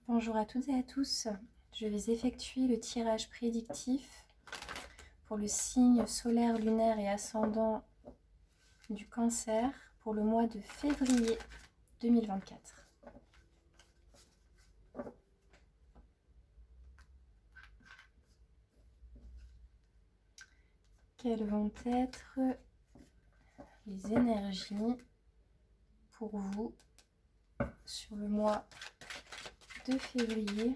Bonjour à toutes et à tous, je vais effectuer le tirage prédictif pour le signe solaire, lunaire et ascendant du Cancer pour le mois de février 2024. Quelles vont être les énergies pour vous sur le mois de février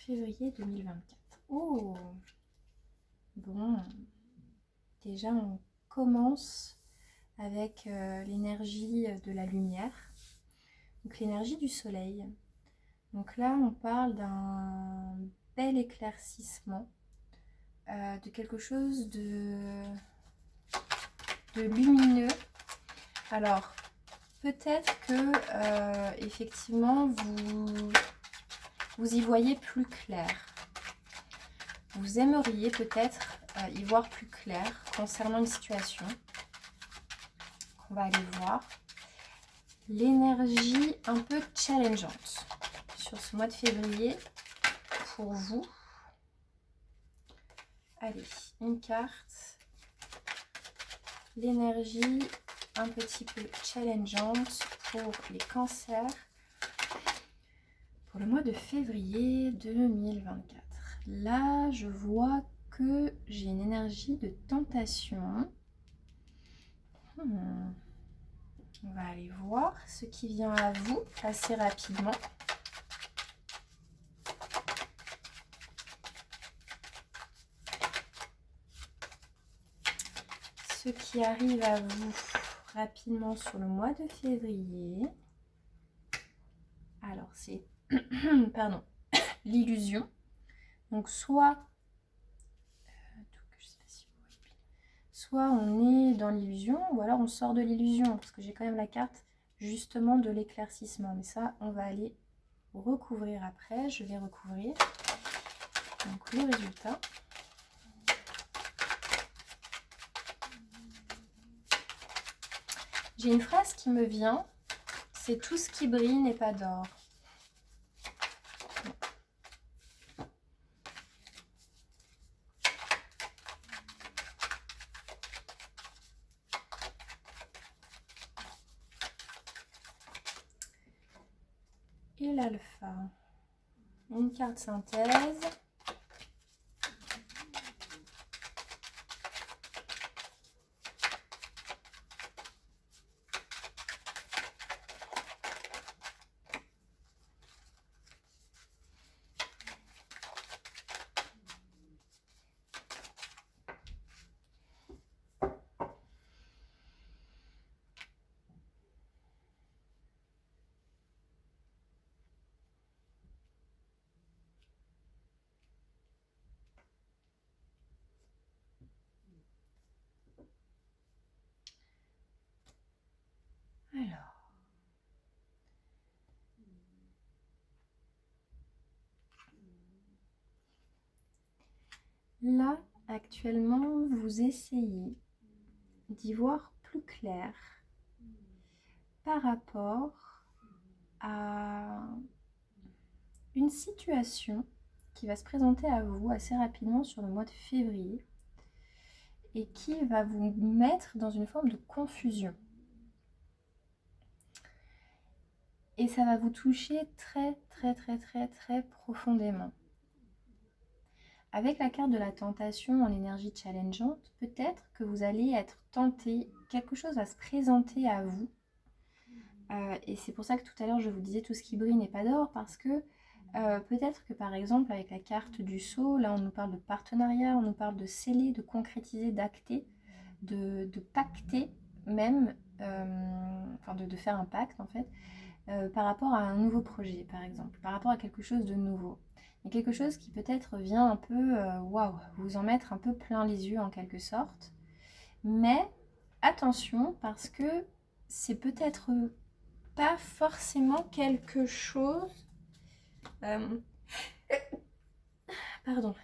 2024. Oh, bon, déjà on commence avec l'énergie de la lumière, donc l'énergie du soleil. Donc là on parle d'un bel éclaircissement, de quelque chose de lumineux. Alors peut-être que effectivement vous y voyez plus clair. Vous aimeriez peut-être y voir plus clair concernant une situation. On va aller voir. L'énergie un peu challengeante sur ce mois de février pour vous. Allez, une carte. L'énergie un petit peu challengeante pour les cancers pour le mois de février 2024. Là, je vois que j'ai une énergie de tentation. On va aller voir ce qui vient à vous assez rapidement. Ce qui arrive à vous rapidement sur le mois de février. Alors, c'est pardon, l'illusion. Donc, soit on est dans l'illusion, ou alors on sort de l'illusion, parce que j'ai quand même la carte justement de l'éclaircissement. Mais ça, on va aller recouvrir après. Je vais recouvrir. Donc, le résultat. J'ai une phrase qui me vient, c'est tout ce qui brille n'est pas d'or. Et l'alpha, une carte synthèse. Alors, là, actuellement, vous essayez d'y voir plus clair par rapport à une situation qui va se présenter à vous assez rapidement sur le mois de février et qui va vous mettre dans une forme de confusion. Et ça va vous toucher très profondément. Avec la carte de la tentation en énergie challengeante, peut-être que vous allez être tenté, quelque chose va se présenter à vous. Et c'est pour ça que tout à l'heure je vous disais tout ce qui brille n'est pas d'or, parce que peut-être que par exemple avec la carte du sceau, là on nous parle de partenariat, on nous parle de sceller, de concrétiser, d'acter, de pacter même, enfin de faire un pacte en fait, par rapport à un nouveau projet par exemple, par rapport à quelque chose de nouveau. Et quelque chose qui peut-être vient un peu, waouh, vous en mettre un peu plein les yeux en quelque sorte. Mais attention, parce que c'est peut-être pas forcément quelque chose pardon,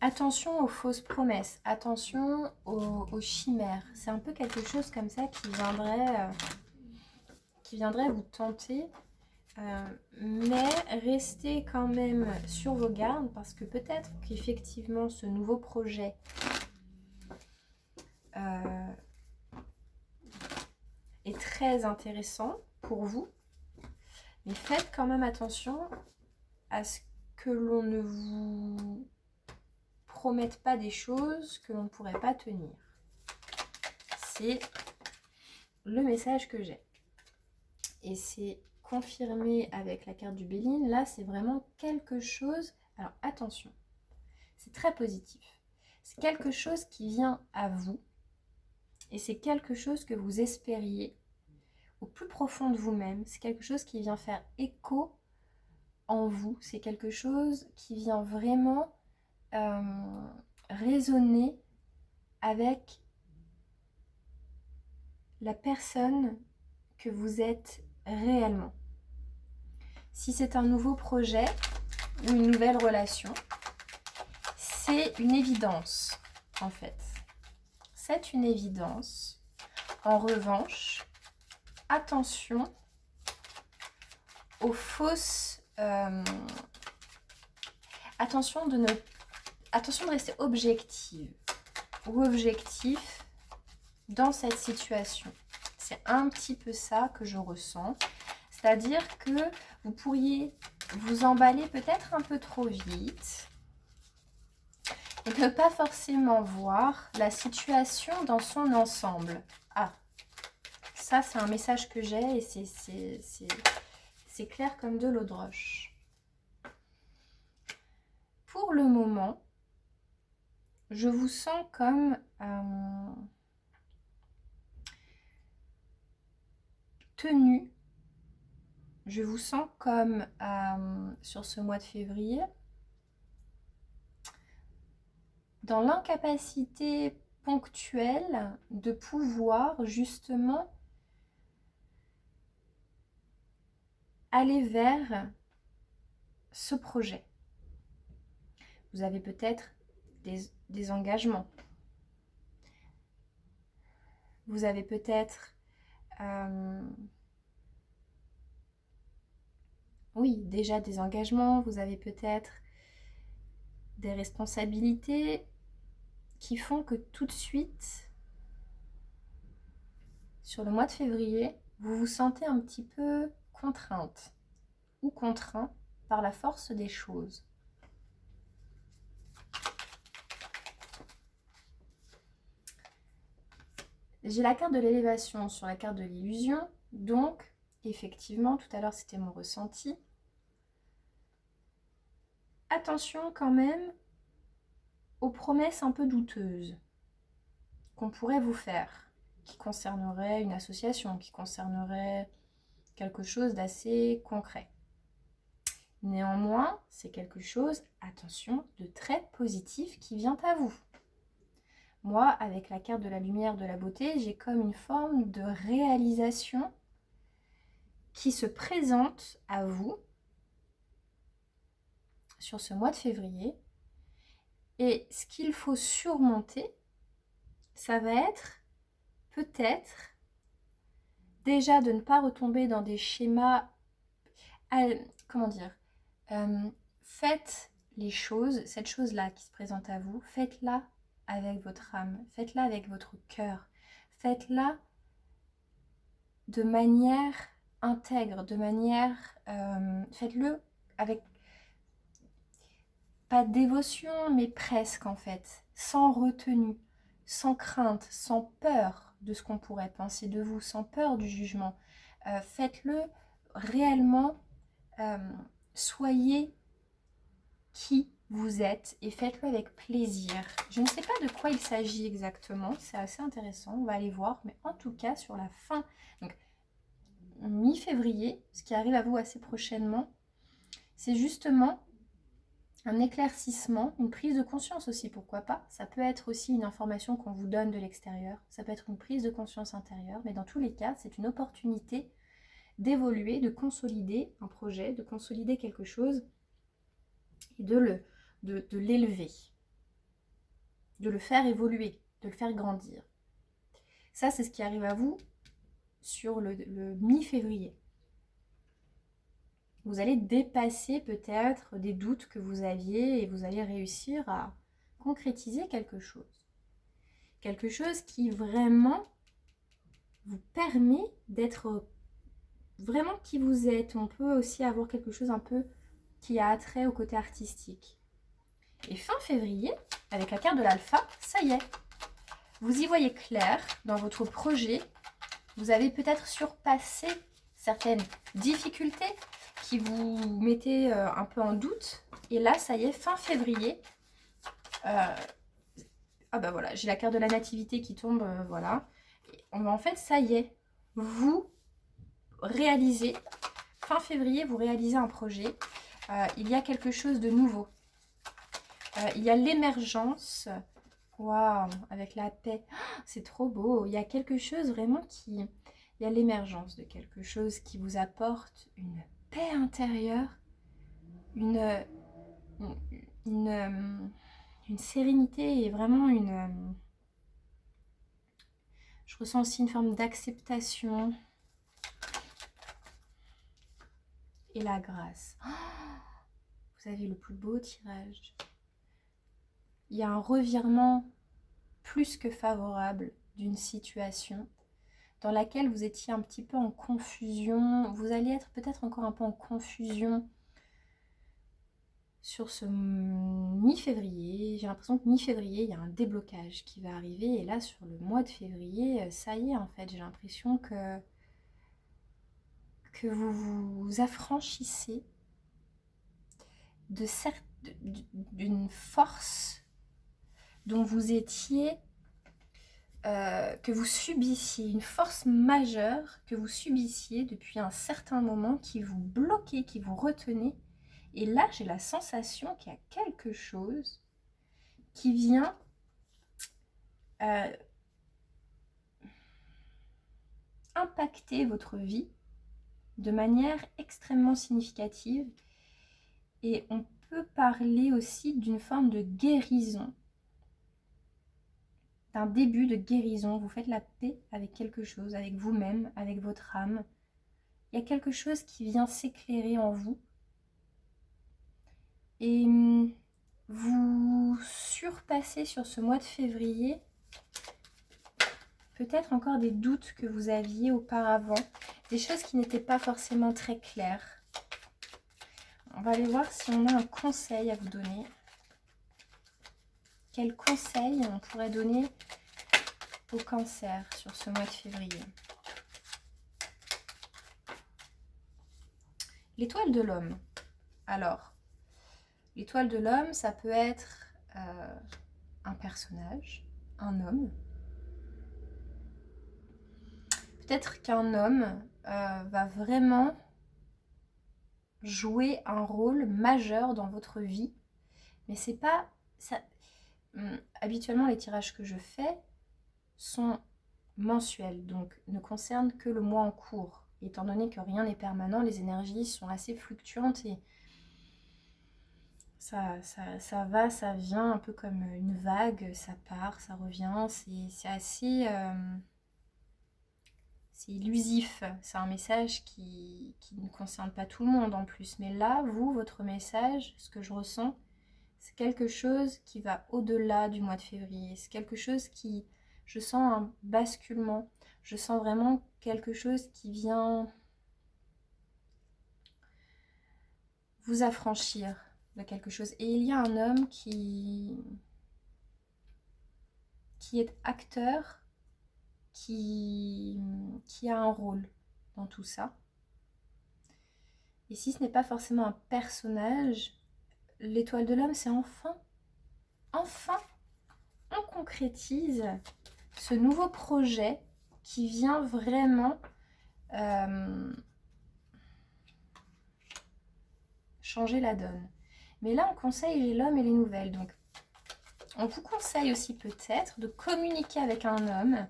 Attention aux fausses promesses, attention aux chimères. C'est un peu quelque chose comme ça qui viendrait vous tenter. Mais restez quand même sur vos gardes parce que peut-être qu'effectivement ce nouveau projet est très intéressant pour vous. Mais faites quand même attention à ce que l'on ne vous promette pas des choses que l'on ne pourrait pas tenir. C'est le message que j'ai. Et c'est confirmé avec la carte du Béline. Là, c'est vraiment quelque chose... Alors, attention, c'est très positif. C'est quelque chose qui vient à vous. Et c'est quelque chose que vous espériez au plus profond de vous-même. C'est quelque chose qui vient faire écho en vous. C'est quelque chose qui vient vraiment résonner avec la personne que vous êtes réellement. Si c'est un nouveau projet ou une nouvelle relation, c'est une évidence en fait. C'est une évidence. En revanche, attention aux fausses... attention de rester objective ou objectif dans cette situation. C'est un petit peu ça que je ressens. C'est-à-dire que vous pourriez vous emballer peut-être un peu trop vite et ne pas forcément voir la situation dans son ensemble. Ah, ça c'est un message que j'ai et c'est clair comme de l'eau de roche. Pour le moment, je vous sens comme tenu. Je vous sens comme sur ce mois de février dans l'incapacité ponctuelle de pouvoir justement aller vers ce projet. Vous avez peut-être des engagements. Vous avez peut-être oui, déjà des engagements. Vous avez peut-être des responsabilités qui font que tout de suite, sur le mois de février, vous vous sentez un petit peu contrainte ou contraint par la force des choses. J'ai la carte de l'élévation sur la carte de l'illusion, donc effectivement, tout à l'heure c'était mon ressenti. Attention quand même aux promesses un peu douteuses qu'on pourrait vous faire, qui concerneraient une association, qui concerneraient quelque chose d'assez concret. Néanmoins, c'est quelque chose, attention, de très positif qui vient à vous. Moi, avec la carte de la lumière, de la beauté, j'ai comme une forme de réalisation qui se présente à vous sur ce mois de février. Et ce qu'il faut surmonter, ça va être peut-être déjà de ne pas retomber dans des schémas, comment dire, faites les choses, cette chose-là qui se présente à vous, faites-la avec votre âme, faites-la avec votre cœur, faites-la de manière intègre, de manière, faites-le avec, pas de dévotion, mais presque en fait, sans retenue, sans crainte, sans peur de ce qu'on pourrait penser de vous, sans peur du jugement. Faites-le réellement, soyez qui vous êtes et faites-le avec plaisir. Je ne sais pas de quoi il s'agit exactement, c'est assez intéressant, on va aller voir, mais en tout cas sur la fin, donc mi-février, ce qui arrive à vous assez prochainement, c'est justement un éclaircissement, une prise de conscience aussi, pourquoi pas. Ça peut être aussi une information qu'on vous donne de l'extérieur, ça peut être une prise de conscience intérieure, mais dans tous les cas, c'est une opportunité d'évoluer, de consolider un projet, de consolider quelque chose et de l'élever. de le faire évoluer, de le faire grandir. Ça, c'est ce qui arrive à vous sur le mi-février. Vous allez dépasser peut-être des doutes que vous aviez et vous allez réussir à concrétiser quelque chose. Quelque chose qui vraiment vous permet d'être vraiment qui vous êtes. On peut aussi avoir quelque chose un peu qui a attrait au côté artistique. Et fin février, avec la carte de l'alpha, ça y est. Vous y voyez clair dans votre projet. Vous avez peut-être surpassé certaines difficultés qui vous mettaient un peu en doute. Et là, ça y est, fin février. Ah bah voilà, j'ai la carte de la nativité qui tombe, voilà. En fait, ça y est, vous réalisez, fin février, vous réalisez un projet. Il y a quelque chose de nouveau. Il y a l'émergence. Waouh, avec la paix. Oh, c'est trop beau. Il y a quelque chose vraiment qui... Il y a l'émergence de quelque chose qui vous apporte une paix intérieure, une sérénité et vraiment une... Je ressens aussi une forme d'acceptation et la grâce. Oh, vous avez le plus beau tirage. Il y a un revirement plus que favorable d'une situation dans laquelle vous étiez un petit peu en confusion. Vous allez être peut-être encore un peu en confusion sur ce mi-février. J'ai l'impression que mi-février, il y a un déblocage qui va arriver. Et là, sur le mois de février, ça y est, en fait, j'ai l'impression que vous vous affranchissez d'une force dont vous étiez, que vous subissiez, une force majeure que vous subissiez depuis un certain moment, qui vous bloquait, qui vous retenait. Et là, j'ai la sensation qu'il y a quelque chose qui vient impacter votre vie de manière extrêmement significative. Et on peut parler aussi d'une forme de guérison, d'un début de guérison. Vous faites la paix avec quelque chose, avec vous-même, avec votre âme. Il y a quelque chose qui vient s'éclairer en vous. Et vous surpassez sur ce mois de février peut-être encore des doutes que vous aviez auparavant, des choses qui n'étaient pas forcément très claires. On va aller voir si on a un conseil à vous donner. Quel conseil on pourrait donner au Cancer sur ce mois de février? L'étoile de l'homme. Alors, l'étoile de l'homme, ça peut être un personnage, un homme. Peut-être qu'un homme va vraiment jouer un rôle majeur dans votre vie, mais c'est pas ça. Habituellement, les tirages que je fais sont mensuels, donc ne concernent que le mois en cours. Étant donné que rien n'est permanent, les énergies sont assez fluctuantes et ça va, ça vient un peu comme une vague, ça part, ça revient, c'est assez... c'est illusif, c'est un message qui ne concerne pas tout le monde en plus. Mais là, vous, votre message, ce que je ressens, c'est quelque chose qui va au-delà du mois de février. C'est quelque chose qui... Je sens un basculement. Je sens vraiment quelque chose qui vient vous affranchir de quelque chose. Et il y a un homme qui est acteur, qui a un rôle dans tout ça. Et si ce n'est pas forcément un personnage, l'étoile de l'homme, c'est enfin, on concrétise ce nouveau projet qui vient vraiment changer la donne. Mais là, on conseille l'homme et les nouvelles. Donc, on vous conseille aussi peut-être de communiquer avec un homme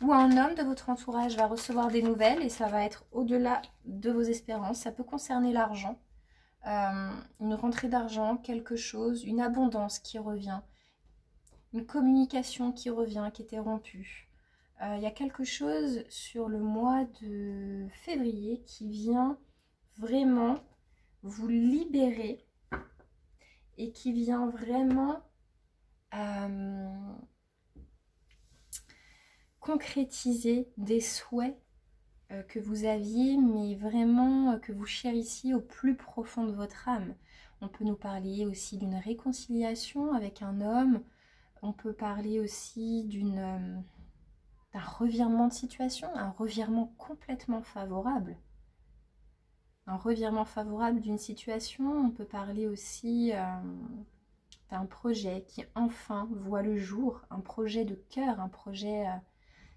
ou un homme de votre entourage va recevoir des nouvelles et ça va être au-delà de vos espérances. Ça peut concerner l'argent, une rentrée d'argent, quelque chose, une abondance qui revient. une communication qui revient, qui était rompue. Il y a quelque chose sur le mois de février qui vient vraiment vous libérer et qui vient vraiment concrétiser des souhaits que vous aviez, mais vraiment que vous chérissiez au plus profond de votre âme. On peut nous parler aussi d'une réconciliation avec un homme, on peut parler aussi d'un revirement de situation, un revirement complètement favorable. Un revirement favorable d'une situation, on peut parler aussi d'un projet qui enfin voit le jour, un projet de cœur, un projet...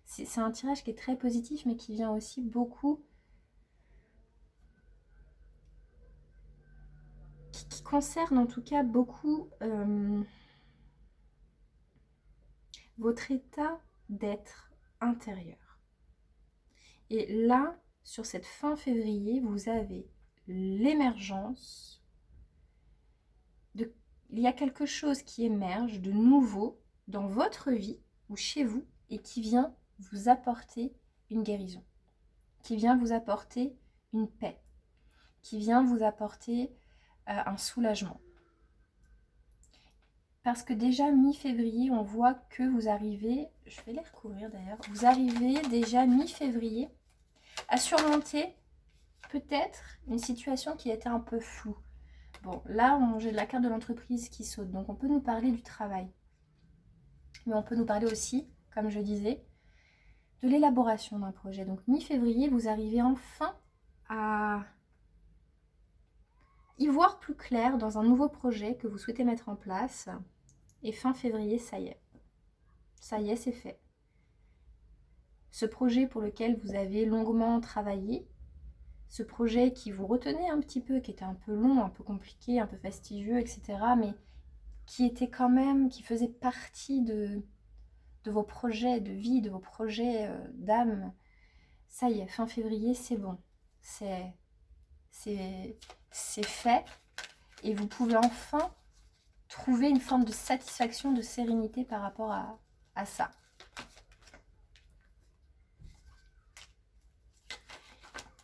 c'est un tirage qui est très positif, mais qui vient aussi beaucoup... qui concerne en tout cas beaucoup votre état d'être intérieur. Et là, sur cette fin février, vous avez l'émergence de... Il y a quelque chose qui émerge de nouveau dans votre vie ou chez vous et qui vient vous apporter une guérison, qui vient vous apporter une paix, qui vient vous apporter un soulagement. Parce que déjà mi-février, on voit que vous arrivez, je vais les recouvrir d'ailleurs, vous arrivez déjà mi-février à surmonter peut-être une situation qui était un peu floue. Bon, là, j'ai la carte de l'entreprise qui saute, donc on peut nous parler du travail. Mais on peut nous parler aussi, comme je disais, de l'élaboration d'un projet. Donc mi-février, vous arrivez enfin à y voir plus clair dans un nouveau projet que vous souhaitez mettre en place. Et fin février, ça y est. Ça y est, c'est fait. Ce projet pour lequel vous avez longuement travaillé, ce projet qui vous retenait un petit peu, qui était un peu long, un peu compliqué, un peu fastidieux, etc. mais qui était quand même, qui faisait partie de vos projets de vie, de vos projets d'âme. Ça y est, fin février, c'est bon. C'est fait. Et vous pouvez enfin trouver une forme de satisfaction, de sérénité par rapport à ça.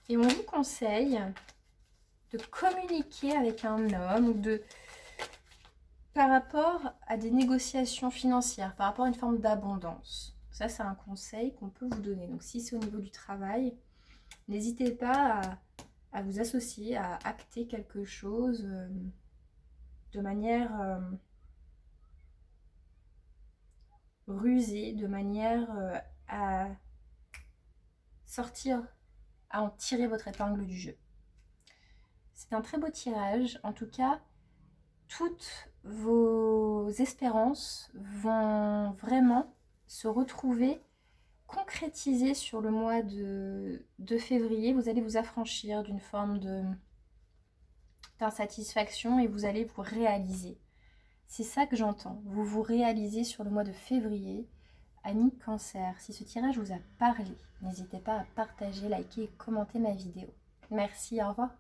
Et on vous conseille de communiquer avec un homme ou par rapport à des négociations financières, par rapport à une forme d'abondance. Ça, c'est un conseil qu'on peut vous donner. Donc, si c'est au niveau du travail, n'hésitez pas à vous associer, à acter quelque chose de manière rusée, de manière à sortir, à en tirer votre épingle du jeu. C'est un très beau tirage. En tout cas, toutes vos espérances vont vraiment se retrouver concrétisées sur le mois de février. Vous allez vous affranchir d'une forme d'insatisfaction et vous allez vous réaliser. C'est ça que j'entends. Vous vous réalisez sur le mois de février. Amis Cancer, si ce tirage vous a parlé, n'hésitez pas à partager, liker et commenter ma vidéo. Merci, au revoir.